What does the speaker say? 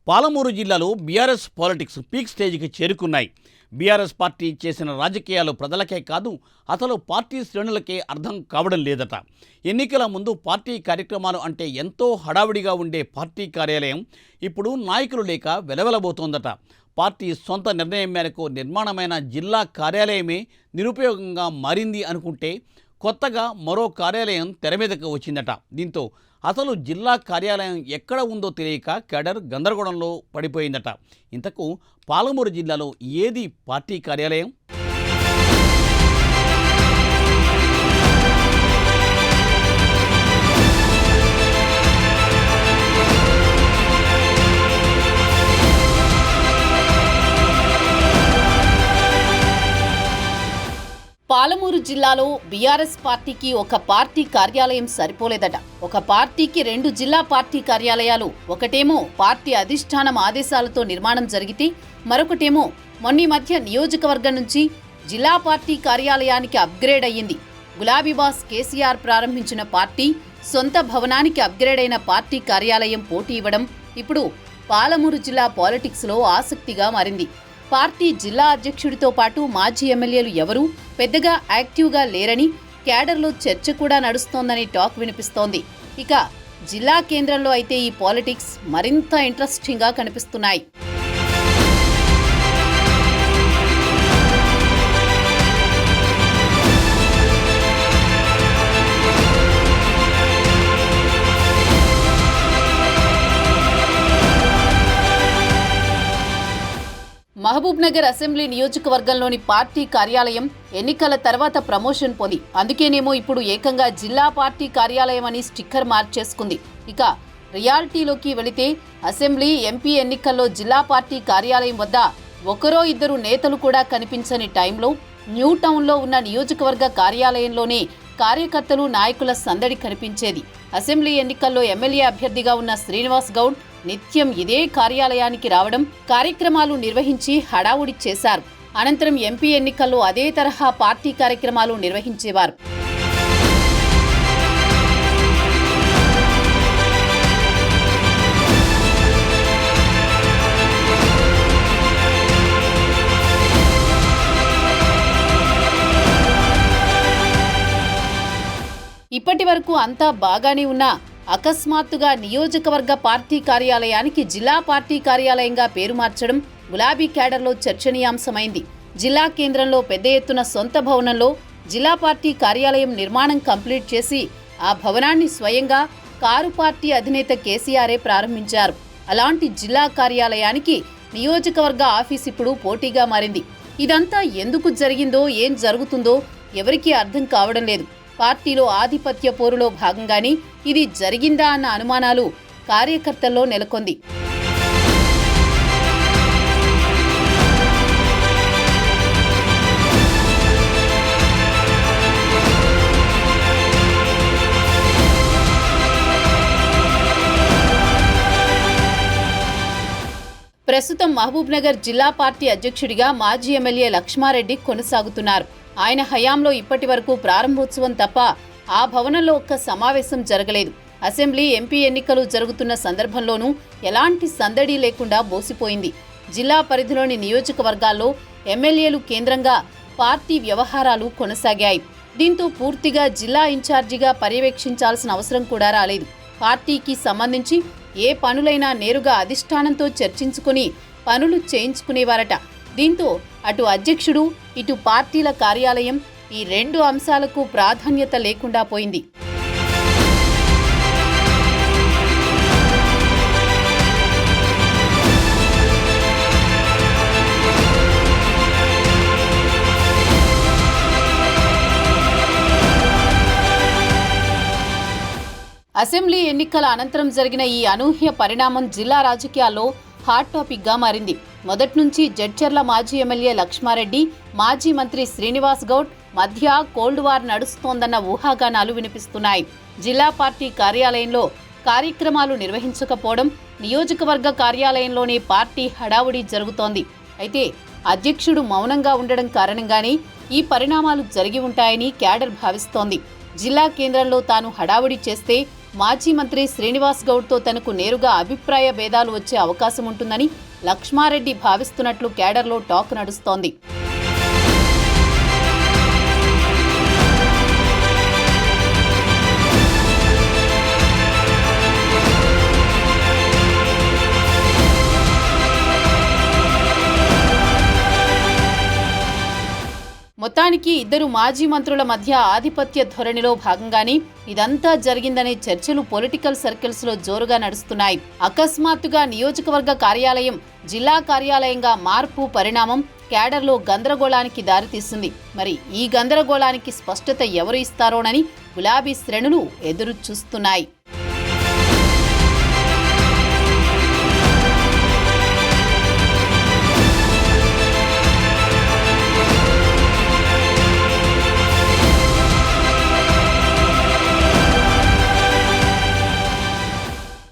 పాలమూరు జిల్లాలో BRS politics peak స్టేజ్కి చేరుకున్నాయి. బీఆర్ఎస్ పార్టీ చేసిన రాజకీయాలు ప్రజలకే కాదు, అసలు పార్టీ శ్రేణులకే అర్థం కావడం లేదట. ఎన్నికల ముందు పార్టీ కార్యక్రమాలు అంటే ఎంతో హడావిడిగా ఉండే పార్టీ కార్యాలయం ఇప్పుడు నాయకులు లేక వెలవెలబోతోందట. పార్టీ సొంత నిర్ణయం మేరకు నిర్మాణమైన జిల్లా కార్యాలయమే నిరుపయోగంగా మారింది అనుకుంటే కొత్తగా మరో కార్యాలయం తెరమీదకు వచ్చిందట. దీంతో అసలు జిల్లా కార్యాలయం ఎక్కడ ఉందో తెలియక కేడర్ గందరగోళంలో పడిపోయిందట. ఇంతకు పాలమూరు జిల్లాలో ఏది పార్టీ కార్యాలయం? పాలమూరు జిల్లాలో బీఆర్ఎస్ పార్టీకి ఒక పార్టీ కార్యాలయం సరిపోలేదట. ఒక పార్టీకి 2 జిల్లా పార్టీ కార్యాలయాలు, ఒకటేమో పార్టీ అధిష్టానం ఆదేశాలతో నిర్మాణం జరిగితే మరొకటేమో మొన్న మధ్య నియోజకవర్గం నుంచి జిల్లా పార్టీ కార్యాలయానికి అప్గ్రేడ్ అయ్యింది. గులాబీ బాస్ కేసీఆర్ ప్రారంభించిన పార్టీ సొంత భవనానికి అప్గ్రేడ్ అయిన పార్టీ కార్యాలయం పోటీ ఇవ్వడం ఇప్పుడు పాలమూరు జిల్లా పాలిటిక్స్లో ఆసక్తిగా మారింది. పార్టీ జిల్లా అధ్యక్షుడితో పాటు మాజీ ఎమ్మెల్యేలు ఎవరూ పెద్దగా యాక్టివ్గా లేరని క్యాడర్లో చర్చ కూడా నడుస్తోందని టాక్ వినిపిస్తోంది. ఇక జిల్లా కేంద్రంలో అయితే ఈ పాలిటిక్స్ మరింత ఇంట్రెస్టింగ్గా కనిపిస్తున్నాయి. మహబూబ్ నగర్ అసెంబ్లీ నియోజకవర్గంలోని పార్టీ కార్యాలయం ఎన్నికల తర్వాత ప్రమోషన్ పొంది, అందుకేనేమో ఇప్పుడు ఏకంగా జిల్లా పార్టీ కార్యాలయం అని స్టిక్కర్ మార్చేసుకుంది. ఇక రియాలిటీలోకి వెళితే అసెంబ్లీ, ఎంపీ ఎన్నికల్లో జిల్లా పార్టీ కార్యాలయం వద్ద ఒకరో ఇద్దరు నేతలు కూడా కనిపించని టైంలో న్యూ టౌన్లో ఉన్న నియోజకవర్గ కార్యాలయంలోనే కార్యకర్తలు, నాయకుల సందడి కనిపించేది. అసెంబ్లీ ఎన్నికల్లో ఎమ్మెల్యే అభ్యర్థిగా ఉన్న శ్రీనివాస్ గౌడ్ నిత్యం ఇదే కార్యాలయానికి రావడం, కార్యక్రమాలు నిర్వహించి హడావుడి చేశారు. అనంతరం ఎంపీ ఎన్నికల్లో అదే తరహా పార్టీ కార్యక్రమాలు నిర్వహించేవారు. ఇప్పటి వరకు అంతా బాగానే ఉన్నా అకస్మాత్తుగా నియోజకవర్గ పార్టీ కార్యాలయానికి జిల్లా పార్టీ కార్యాలయంగా పేరు మార్చడం గులాబీ క్యాడర్లో చర్చనీయాంశమైంది. జిల్లా కేంద్రంలో పెద్ద ఎత్తున సొంత భవనంలో జిల్లా పార్టీ కార్యాలయం నిర్మాణం కంప్లీట్ చేసి ఆ భవనాన్ని స్వయంగా కారు పార్టీ అధినేత కేసీఆరే ప్రారంభించారు. అలాంటి జిల్లా కార్యాలయానికి నియోజకవర్గ ఆఫీస్ ఇప్పుడు పోటీగా మారింది. ఇదంతా ఎందుకు జరిగిందో, ఏం జరుగుతుందో ఎవరికీ అర్థం కావడం లేదు. పార్టీలో ఆధిపత్య పోరులో భాగంగానే ఇది జరిగిందా అన్న అనుమానాలు కార్యకర్తల్లో నెలకొంది. ప్రస్తుతం మహబూబ్ నగర్ జిల్లా పార్టీ అధ్యక్షుడిగా మాజీ ఎమ్మెల్యే లక్ష్మారెడ్డి కొనసాగుతున్నారు. ఆయన హయాంలో ఇప్పటి వరకు ప్రారంభోత్సవం తప్ప ఆ భవనంలో ఒక్క సమావేశం జరగలేదు. అసెంబ్లీ, ఎంపీ ఎన్నికలు జరుగుతున్న సందర్భంలోనూ ఎలాంటి సందడి లేకుండా బోసిపోయింది. జిల్లా పరిధిలోని నియోజకవర్గాల్లో ఎమ్మెల్యేలు కేంద్రంగా పార్టీ వ్యవహారాలు కొనసాగాయి. దీంతో పూర్తిగా జిల్లా ఇన్ఛార్జిగా పర్యవేక్షించాల్సిన అవసరం కూడా రాలేదు. పార్టీకి సంబంధించి ఏ పనులైనా నేరుగా అధిష్టానంతో చర్చించుకుని పనులు చేయించుకునేవారట. దీంతో అటు అధ్యక్షుడు, ఇటు పార్టీల కార్యాలయం ఈ 2 అంశాలకు ప్రాధాన్యత లేకుండా పోయింది. అసెంబ్లీ ఎన్నికల అనంతరం జరిగిన ఈ అనూహ్య పరిణామం జిల్లా రాజకీయాల్లో హాట్ టాపిక్గా మారింది. మొదటి నుంచి జడ్చర్ల మాజీ ఎమ్మెల్యే లక్ష్మారెడ్డి, మాజీ మంత్రి శ్రీనివాస్ గౌడ్ మధ్య కోల్డ్ వార్ నడుస్తోందన్న ఊహాగానాలు వినిపిస్తున్నాయి. జిల్లా పార్టీ కార్యాలయంలో కార్యక్రమాలు నిర్వహించకపోవడం, నియోజకవర్గ కార్యాలయంలోనే పార్టీ హడావుడి జరుగుతోంది. అయితే అధ్యక్షుడు మౌనంగా ఉండడం కారణంగానే ఈ పరిణామాలు జరిగి ఉంటాయని క్యాడర్ భావిస్తోంది. జిల్లా కేంద్రంలో తాను హడావుడి చేస్తే మాజీ మంత్రి శ్రీనివాస్ గౌడ్తో తనకు నేరుగా అభిప్రాయ భేదాలు వచ్చే అవకాశం ఉంటుందని లక్ష్మారెడ్డి భావిస్తున్నట్లు కేడర్లో టాక్ నడుస్తోంది. మొత్తానికి ఇద్దరు మాజీ మంత్రుల మధ్య ఆధిపత్య ధోరణిలో భాగంగానే ఇదంతా జరిగిందనే చర్చలు పొలిటికల్ సర్కిల్స్ లో జోరుగా నడుస్తున్నాయి. అకస్మాత్తుగా నియోజకవర్గ కార్యాలయం జిల్లా కార్యాలయంగా మార్పు పరిణామం కేడర్లో గందరగోళానికి దారితీసింది. మరి ఈ గందరగోళానికి స్పష్టత ఎవరు ఇస్తారోనని గులాబీ శ్రేణులు ఎదురు చూస్తున్నాయి.